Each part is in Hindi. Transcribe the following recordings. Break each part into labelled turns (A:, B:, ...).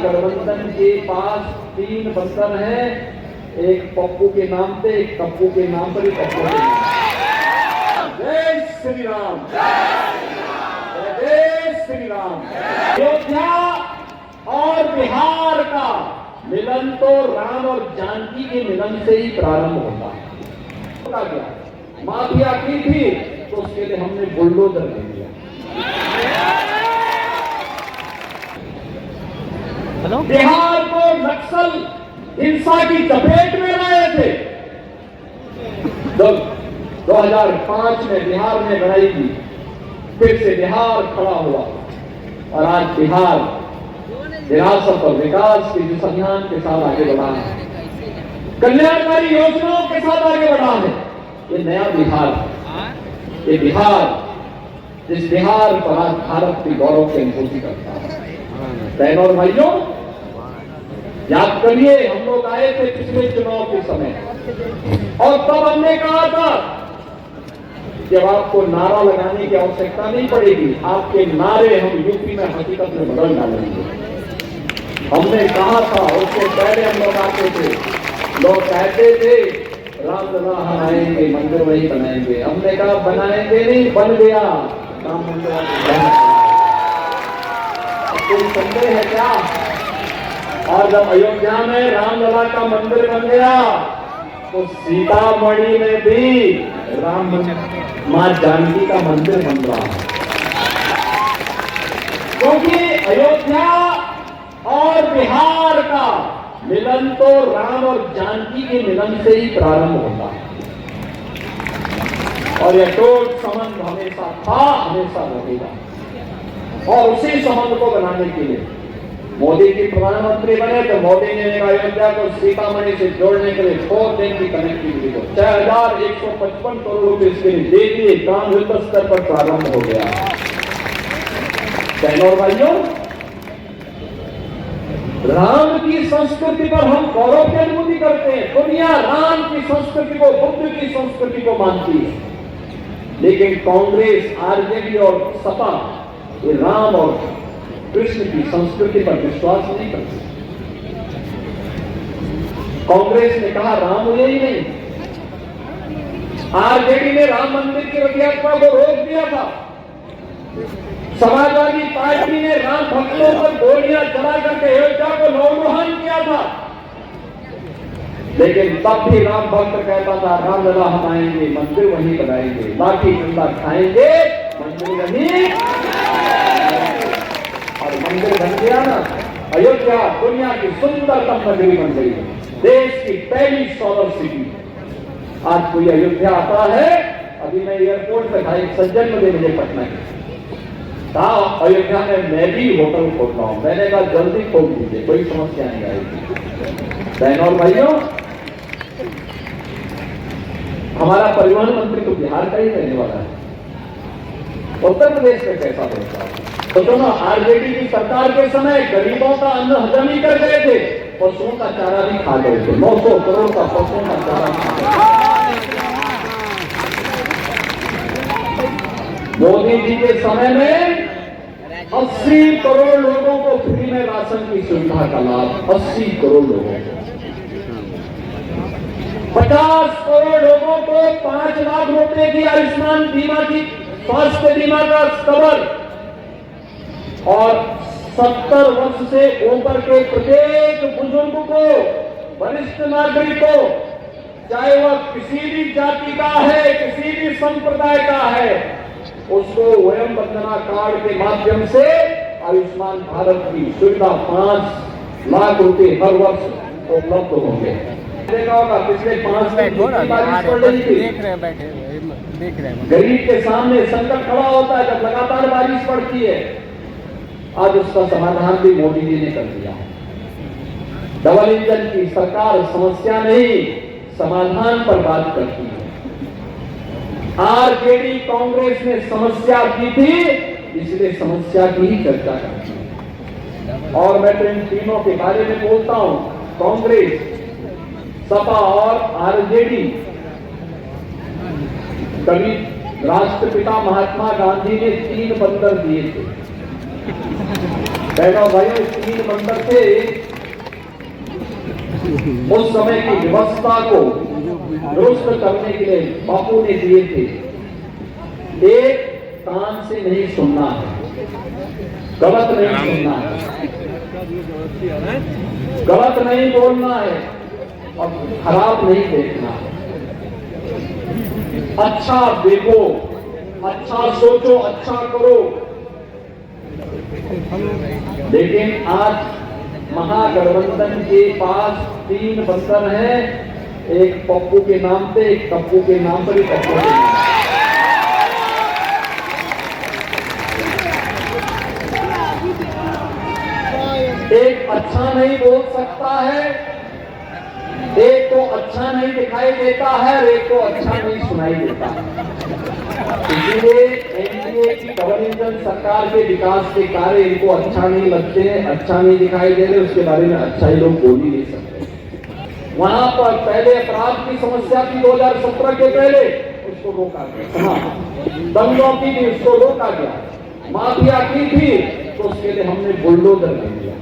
A: गठबंधन के पास 3 बंधन है, एक पप्पू के नाम पे, एक पप्पू के नाम पर, एक पप्पू के नाम। जय श्री राम, जय श्री राम। अयोध्या और बिहार का मिलन तो राम और जानकी के मिलन से ही प्रारंभ होता है। क्या माफिया की थी तो उसके लिए हमने बुलडोजर ले लिया। बिहार को नक्सल हिंसा की चपेट में लाए थे। 2005 में बिहार में लड़ाई की, फिर से बिहार खड़ा हुआ और आज बिहार विरासत और विकास के जिस अभियान के साथ आगे बढ़ा है, कल्याणकारी योजनाओं के साथ आगे बढ़ा है, ये नया बिहार है। ये बिहार जिस बिहार पर आज भारत की गौरव की अनुभूति करता है। बहनों और भाइयों, याद करिए, हम लोग आए थे पिछले चुनाव के समय और तब हमने कहा था कि अब आपको नारा लगाने की आवश्यकता नहीं पड़ेगी, आपके नारे हम यूपी में हकीकत में बदल डालेंगे। हमने कहा था, उससे पहले हम लोग आते थे, लोग कहते थे रामलला हम आएंगे, मंदिर वही बनाएंगे। हमने कहा बनाएंगे नहीं, बन गया राम मंदिर। कोई संदेह है क्या? और जब अयोध्या में रामलला का मंदिर बन गया तो सीतामढ़ी में भी राम मंदिर, मां जानकी का मंदिर बन रहा है। क्योंकि अयोध्या और बिहार का मिलन तो राम और जानकी के मिलन से ही प्रारंभ होता है और यह टोट संबंध हमेशा था, हमेशा रहेगा। और उसी संबंध को बनाने के लिए मोदी जी प्रधानमंत्री बने तो मोदी ने अयोध्या को सीतामढ़ी से जोड़ने के लिए 4 लेन की कनेक्टिविटी को 6155 करोड़ रुपए इसके लिए दे दिए। काम युद्ध स्तर पर प्रारंभ हो गया। बहनों और भाइयों, राम की संस्कृति पर हम गौरव की अनुभूति करते हैं। दुनिया राम की संस्कृति को, बुद्ध की संस्कृति को मानती है, लेकिन कांग्रेस, आरजेडी और सपा ये राम और कृष्ण की संस्कृति पर विश्वास नहीं करती। कांग्रेस ने कहा राम मुझे ही नहीं, आरजेडी ने राम मंदिर की रथयात्रा को रोक दिया था, समाजवादी पार्टी ने राम भक्तों पर गोलियां चला करके अयोध्या को नवग्रहण किया था। लेकिन तब भी राम भक्त कहता था रामलला हम आएंगे, मंदिर वहीं बनाएंगे, लाठी डंडा खाएंगे, मंदिर वहीं। और मंदिर बन गया ना, अयोध्या दुनिया की सुंदरतम नगरी बन गई, देश की पहली सोलर सिटी। आज कोई अयोध्या आता है, अभी मैं एयरपोर्ट पे भाई सज्जन मुझे मिले पटना के, कहा अयोध्या में मैं भी होटल खोल रहा हूं। मैंने कहा जल्दी खोल दीजिए, कोई समस्या नहीं आएगी। बहनों और भाइयों, हमारा परिवहन मंत्री तो बिहार का ही रहने वाला है, उत्तर प्रदेश में कैसा होता है? तो दोनों आरजेडी की सरकार के समय गरीबों का अन्न हजम ही कर गए थे, पशुओं का चारा भी खा गए थे। 900 करोड़ का पशुओं का चारा खा गए। मोदी जी के समय में 80 करोड़ लोगों को फ्री में राशन की सुविधा का लाभ, 80 करोड़ लोगों को। 50 करोड़ लोगों को 5 लाख रुपए की आयुष्मान बीमा की स्वास्थ्य बीमा का कवर और 70 वर्ष से ऊपर के प्रत्येक बुजुर्ग को, वरिष्ठ नागरिक को, चाहे वह किसी भी जाति का है, किसी भी संप्रदाय का है, उसको वयम वंदना कार्ड के माध्यम से आयुष्मान भारत की सुविधा 5 लाख रुपए हर वर्ष उपलब्ध होंगे। देखा होगा पिछले 5 दिन बारिश पड़ रही थी, देख रहे हैं। गरीब के सामने संकट खड़ा होता है जब लगातार बारिश पड़ती है। आज उसका समाधान भी मोदी जी ने कर दिया। डबल इंजन की सरकार समस्या नहीं, समाधान पर बात करती है। आरजेडी कांग्रेस ने समस्या की थी, इसलिए समस्या की ही चर्चा करती है। और मैं तो इन तीनों के बारे में बोलता हूं, कांग्रेस, सपा और आरजेडी। कभी राष्ट्रपिता महात्मा गांधी ने 3 बंदर दिए थे, बहनों भाइयों, इस 3 मंदिर से उस समय की व्यवस्था को दुरुस्त करने के लिए बापू ने दिए थे। एक, कान से नहीं सुनना है, गलत नहीं सुनना है, गलत नहीं बोलना है और खराब नहीं देखना है। अच्छा देखो, अच्छा सोचो, अच्छा करो। लेकिन आज महागठबंधन के पास 3 बंदर हैं, एक पप्पू के नाम पे, एक पप्पू के नाम पर, एक पप्पू के नाम पर। एक अच्छा नहीं बोल सकता है, एक को अच्छा नहीं दिखाई देता है, एक को अच्छा नहीं सुनाई देता है। इसलिए एनडीए की डबल इंजन सरकार के विकास के कार्य इनको अच्छा नहीं लगते हैं, अच्छा नहीं दिखाई दे रहे, उसके बारे में अच्छा ही लोग बोल ही नहीं सकते। वहां पर पहले अपराध की समस्या थी 2017 के पहले, उसको रोका गया। दंगों की भी उसको रोका गया। माफिया की थी तो उसके लिए हमने बुलडोजर ले लिया।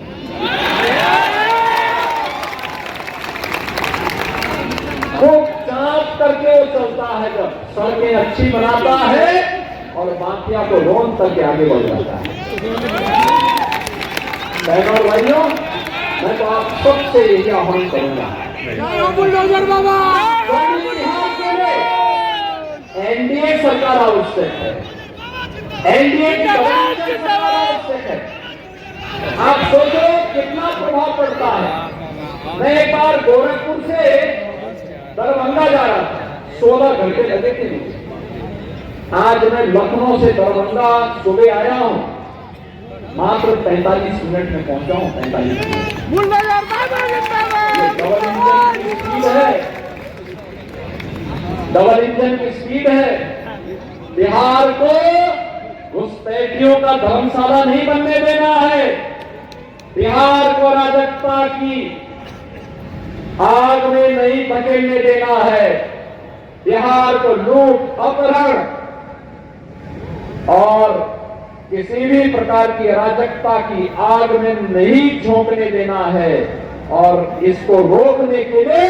A: खूब चाप करके वो चलता है, जब सड़कें अच्छी बनाता है और माफिया को रोन करके आगे बढ़ जाता है। बहनों और भाइयों, मैं तो आप सबसे यही आह्वान करूंगा, एनडीए सरकार आवश्यक है, एनडीए की सरकार आवश्यक है। आप सोचो कितना प्रभाव पड़ता है। मैं एक बार गोरखपुर से दरभंगा जा रहा था, 16 घंटे लगे थे मुझे। आज मैं लखनऊ से दरभंगा सुबह आया हूं, मात्र 45 मिनट में पहुंचा हूं। 45 मिनट डबल इंजन की स्पीड है, डबल इंजन की स्पीड है। बिहार को घुसपैठियों का धर्मशाला नहीं बनने देना है। बिहार को अराजकता की आग में नहीं धकेलने देना है। बिहार को लूट, अपहरण और किसी भी प्रकार की अराजकता की आग में नहीं झोंकने देना है। और इसको रोकने के लिए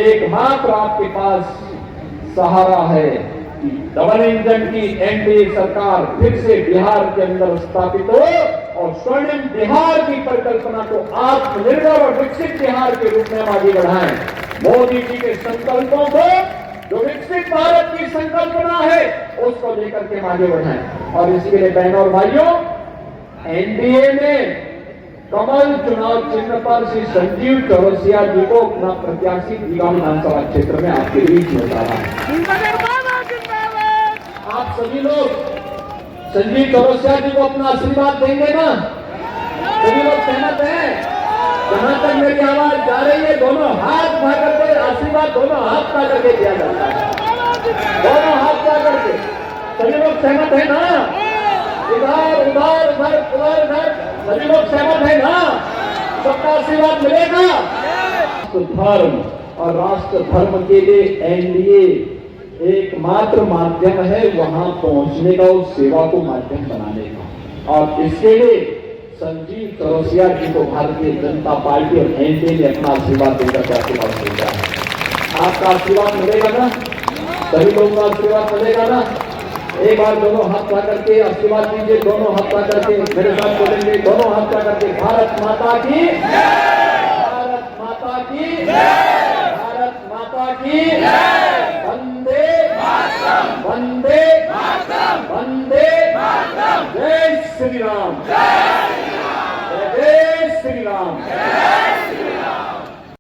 A: एकमात्र आपके पास सहारा है कि डबल इंजन की एनडीए सरकार फिर से बिहार के अंदर स्थापित हो और स्वर्णिम बिहार की परिकल्पना को आत्मनिर्भर और विकसित बिहार के रूप में हम आगे बढ़ाएं। मोदी जी के संकल्पों को, जो विकसित भारत की संकल्पना है, उसको लेकर के हम आगे बढ़ाएं। और इसके लिए बहनों और भाइयों, एनडीए में कमल चुनाव चिन्ह पर श्री संजीव चौरसिया जी को अपना प्रत्याशी रीवा विधानसभा क्षेत्र में आपके बीच में उतारा है। आप सभी लोग संजीव चौरसिया जी को अपना आशीर्वाद देंगे ना? सभी लोग सहमत हैं? जहां तक मेरी आवाज जा रही है, दोनों हाथ उठा करके आशीर्वाद दोनों हाथ उठा करके दिया जाता है। दोनों हाथ उठा करके सभी लोग सहमत है ना? इधर उधर उधर उधर उधर सभी लोग सहमत है ना? सबका आशीर्वाद मिलेगा। धर्म और राष्ट्र धर्म के लिए एनडीए एकमात्र माध्यम है वहां पहुंचने का, उस सेवा को माध्यम बनाने का। और इसके लिए संजीव चौरसिया जी को भारतीय जनता पार्टी और एनडीए ने अपना आशीर्वाद देकर आपके पास भेजा है। आपका आशीर्वाद मिलेगा ना? सभी लोगों का आशीर्वाद मिलेगा ना? एक बार दोनों हाथ उठा करके आशीर्वाद दीजिए। दोनों हाथ उठा करके मेरे साथ बोलेंगे, दोनों हाथ उठा करके भारत माता की, भारत माता की, भारत माता की, वंदे वंदे वंदे, जय श्री राम, जय श्री राम।